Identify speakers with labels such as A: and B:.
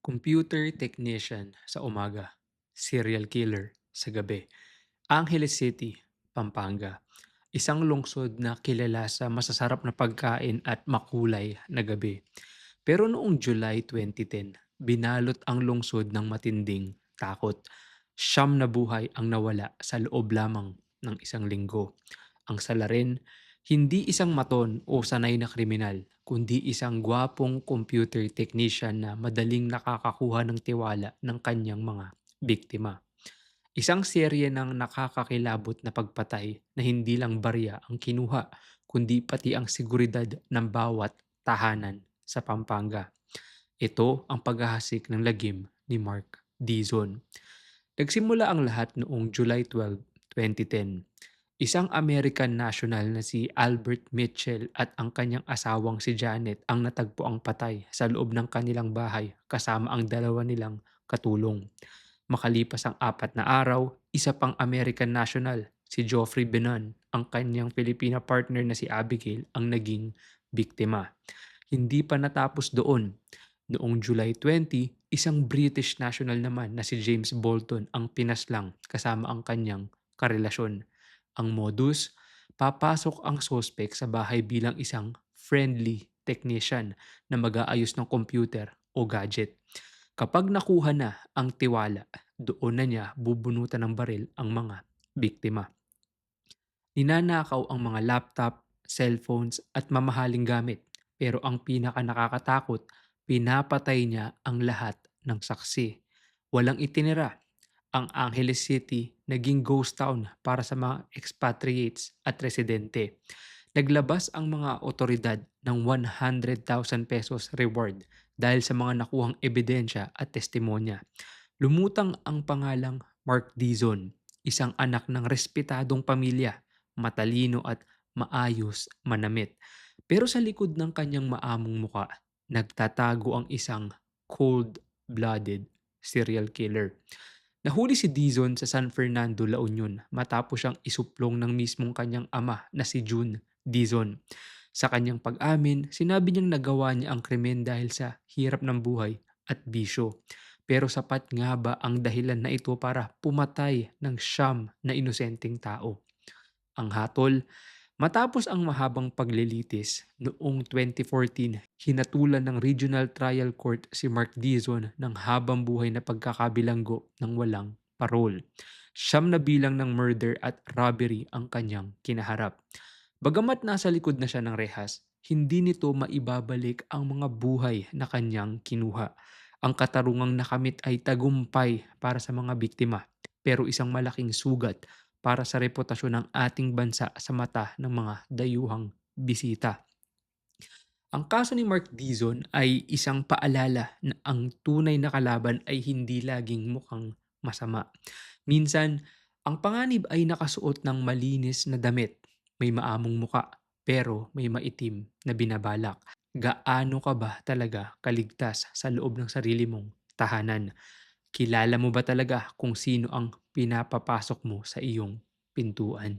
A: Computer technician sa umaga, serial killer sa gabi. Angeles City, Pampanga. Isang lungsod na kilala sa masasarap na pagkain at makulay na gabi. Pero noong July 2010, binalot ang lungsod ng matinding takot. Siyam na buhay ang nawala sa loob lamang ng isang linggo. Ang salarin, hindi isang maton o sanay na kriminal, kundi isang gwapong computer technician na madaling nakakakuha ng tiwala ng kanyang mga biktima. Isang serye ng nakakakilabot na pagpatay na hindi lang barya ang kinuha, kundi pati ang seguridad ng bawat tahanan sa Pampanga. Ito ang paghahasik ng lagim ni Mark Dizon. Nagsimula ang lahat noong July 12, 2010. Isang American national na si Albert Mitchell at ang kanyang asawang si Janet ang natagpo ang patay sa loob ng kanilang bahay kasama ang dalawa nilang katulong. Makalipas ang 4 na araw, isa pang American national, si Geoffrey Benon, ang kanyang Filipina partner na si Abigail ang naging biktima. Hindi pa natapos doon. Noong July 20, isang British national naman na si James Bolton ang pinaslang kasama ang kanyang karelasyon. Ang modus, papasok ang suspect sa bahay bilang isang friendly technician na mag-aayos ng computer o gadget. Kapag nakuha na ang tiwala, doon na niya bubunutan ng baril ang mga biktima. Ninanakaw ang mga laptop, cellphones at mamahaling gamit. Pero ang pinaka nakakatakot, pinapatay niya ang lahat ng saksi. Walang itinira. Ang Angeles City naging ghost town para sa mga expatriates at residente. Naglabas ang mga otoridad ng 100,000 pesos reward dahil sa mga nakuhang ebidensya at testimonya. Lumutang ang pangalang Mark Dizon, isang anak ng respetadong pamilya, matalino at maayos manamit. Pero sa likod ng kanyang maamong muka, nagtatago ang isang cold-blooded serial killer. Nahuli si Dizon sa San Fernando, La Union matapos siyang isuplong ng mismong kanyang ama na si June Dizon. Sa kanyang pag-amin, sinabi niyang nagawa niya ang krimen dahil sa hirap ng buhay at bisyo. Pero sapat nga ba ang dahilan na ito para pumatay ng siyam na inosenteng tao? Ang hatol, matapos ang mahabang paglilitis, noong 2014, hinatulan ng Regional Trial Court si Mark Dizon ng habang buhay na pagkakabilanggo ng walang parol. Siyam na bilang ng murder at robbery ang kanyang kinaharap. Bagamat nasa likod na siya ng rehas, hindi nito maibabalik ang mga buhay na kanyang kinuha. Ang katarungang nakamit ay tagumpay para sa mga biktima, pero isang malaking sugat para sa reputasyon ng ating bansa sa mata ng mga dayuhang bisita. Ang kaso ni Mark Dizon ay isang paalala na ang tunay na kalaban ay hindi laging mukhang masama. Minsan, ang panganib ay nakasuot ng malinis na damit, may maamong muka, pero may maitim na binabalak. Gaano ka ba talaga kaligtas sa loob ng sarili mong tahanan? Kilala mo ba talaga kung sino ang pinapapasok mo sa iyong pintuan?